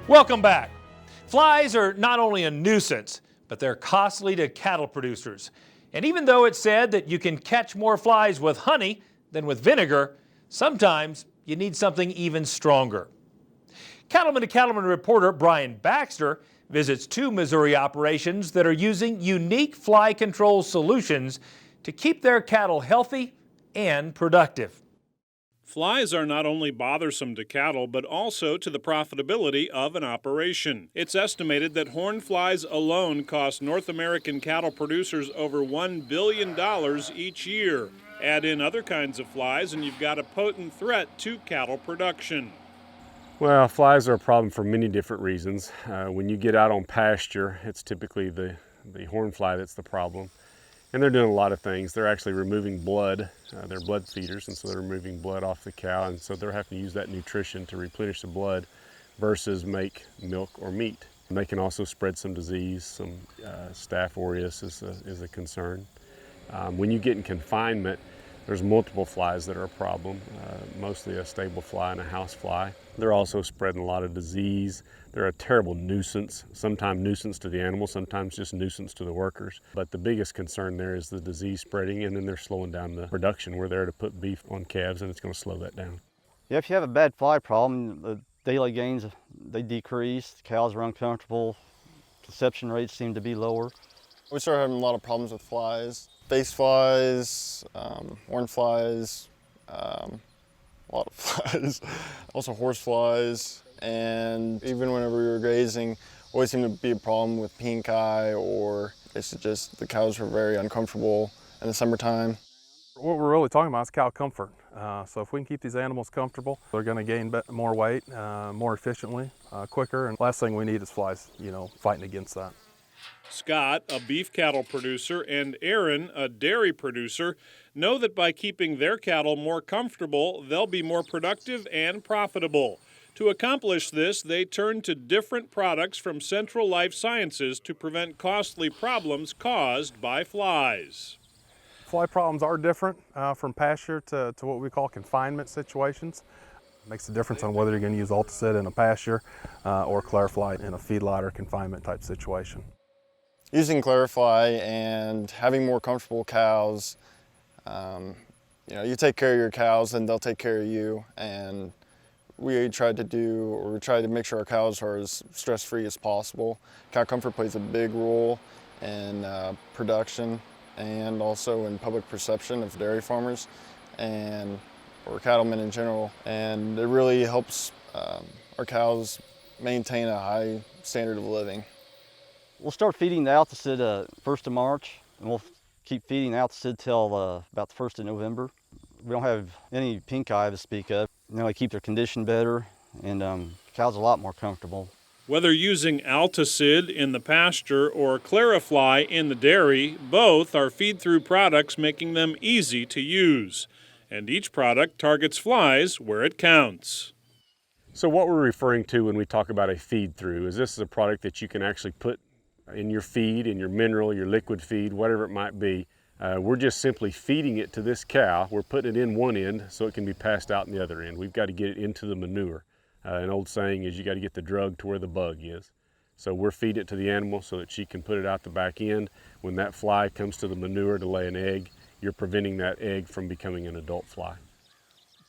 Welcome back. Flies are not only a nuisance, but they're costly to cattle producers. And even though it's said that you can catch more flies with honey than with vinegar, sometimes you need something even stronger. Cattleman to Cattleman reporter Brian Baxter visits 2 Missouri operations that are using unique fly control solutions to keep their cattle healthy and productive. Flies are not only bothersome to cattle, but also to the profitability of an operation. It's estimated that horn flies alone cost North American cattle producers over $1 billion each year. Add in other kinds of flies and you've got a potent threat to cattle production. Well, flies are a problem for many different reasons. When you get out on pasture, it's typically the horn fly that's the problem. And they're doing a lot of things. They're actually removing blood. They're blood feeders, and so they're removing blood off the cow, and so they're having to use that nutrition to replenish the blood versus make milk or meat. And they can also spread some disease. Some Staph aureus is a concern. When you get in confinement, there's multiple flies that are a problem, mostly a stable fly and a house fly. They're also spreading a lot of disease. They're a terrible nuisance, sometimes nuisance to the animals, sometimes just nuisance to the workers. But the biggest concern there is the disease spreading, and then they're slowing down the production. We're there to put beef on calves, and it's going to slow that down. Yeah, if you have a bad fly problem, the daily gains, they decrease, the cows are uncomfortable, conception rates seem to be lower. We started having a lot of problems with flies. Face flies, horn flies, a lot of flies, also horse flies, and even whenever we were grazing, always seemed to be a problem with pink eye, or it's just the cows were very uncomfortable in the summertime. What we're really talking about is cow comfort. So if we can keep these animals comfortable, they're going to gain more weight, more efficiently, quicker, and last thing we need is flies, fighting against that. Scott, a beef cattle producer, and Aaron, a dairy producer, know that by keeping their cattle more comfortable, they'll be more productive and profitable. To accomplish this, they turn to different products from Central Life Sciences to prevent costly problems caused by flies. Fly problems are different from pasture to what we call confinement situations. It makes a difference on whether you're going to use Alticid in a pasture or Clarifly in a feedlot or confinement type situation. Using Clarifly and having more comfortable cows, you take care of your cows and they'll take care of you. And we try to make sure our cows are as stress-free as possible. Cow comfort plays a big role in production and also in public perception of dairy farmers or cattlemen in general. And it really helps our cows maintain a high standard of living. We'll start feeding the Alticid 1st of March, and we'll keep feeding the Alticid till about the 1st of November. We don't have any pink eye to speak of. They keep their condition better, and cows are a lot more comfortable. Whether using Alticid in the pasture or Clarifly in the dairy, both are feed-through products, making them easy to use. And each product targets flies where it counts. So what we're referring to when we talk about a feed-through is this is a product that you can actually put in your feed, in your mineral, your liquid feed, whatever it might be. We're just simply feeding it to this cow. We're putting it in one end so it can be passed out in the other end. We've got to get it into the manure. An old saying is you got to get the drug to where the bug is. So we're feeding it to the animal so that she can put it out the back end. When that fly comes to the manure to lay an egg, you're preventing that egg from becoming an adult fly.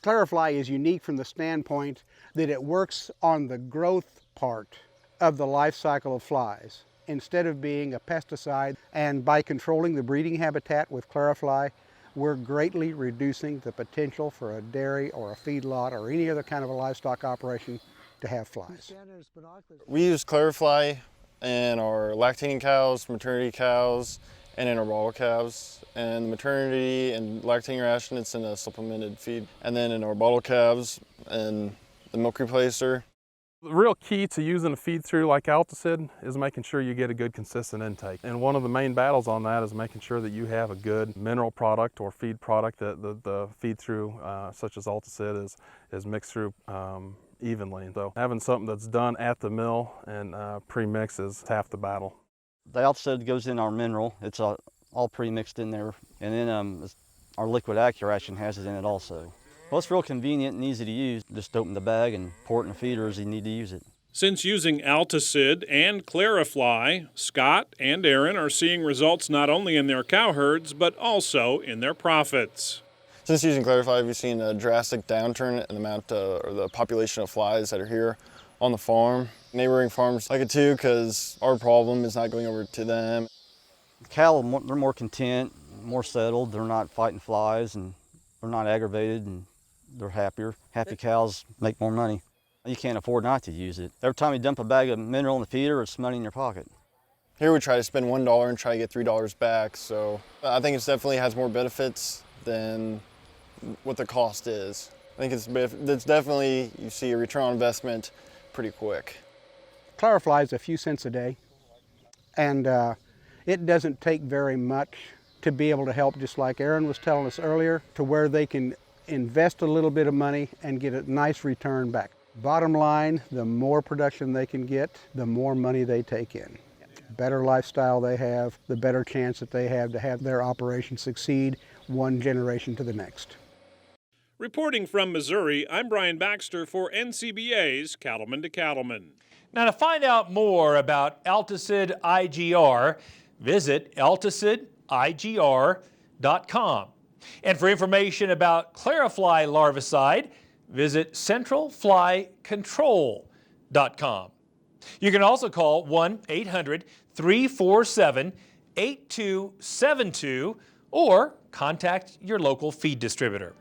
Clarifly is unique from the standpoint that it works on the growth part of the life cycle of flies instead of being a pesticide. And by controlling the breeding habitat with Clarifly, we're greatly reducing the potential for a dairy or a feedlot or any other kind of a livestock operation to have flies. We use Clarifly in our lactating cows, maternity cows, and in our bottle calves. And the maternity and lactating ration, it's in a supplemented feed. And then in our bottle calves and the milk replacer. The real key to using a feed-through like Alticid is making sure you get a good consistent intake. And one of the main battles on that is making sure that you have a good mineral product or feed product that the feed-through, such as Alticid, is mixed through evenly. So having something that's done at the mill and pre-mix is half the battle. The Alticid goes in our mineral. It's all pre-mixed in there. And then our liquid Accuration has it in it also. Well, it's real convenient and easy to use. Just open the bag and pour it in the feeder as you need to use it. Since using Alticid and Clarifly, Scott and Aaron are seeing results not only in their cow herds, but also in their profits. Since using Clarify, we've seen a drastic downturn in the amount or the population of flies that are here on the farm. Neighboring farms like it too because our problem is not going over to them. Cattle, they're more content, more settled. They're not fighting flies and they're not aggravated and they're happier. Happy cows make more money. You can't afford not to use it. Every time you dump a bag of mineral in the feeder, it's money in your pocket. Here we try to spend $1 and try to get $3 back. So I think it definitely has more benefits than what the cost is. I think it's definitely, you see a return on investment pretty quick. Clarifly is a few cents a day, and it doesn't take very much to be able to help, just like Aaron was telling us earlier, to where they can invest a little bit of money and get a nice return back. Bottom line, the more production they can get, the more money they take in. Better lifestyle they have, the better chance that they have to have their operation succeed one generation to the next. Reporting from Missouri, I'm Brian Baxter for NCBA's Cattlemen to Cattlemen. Now, to find out more about Alticid IGR, visit alticidIGR.com. And for information about Clarifly larvicide, visit centralflycontrol.com. You can also call 1-800-347-8272 or contact your local feed distributor.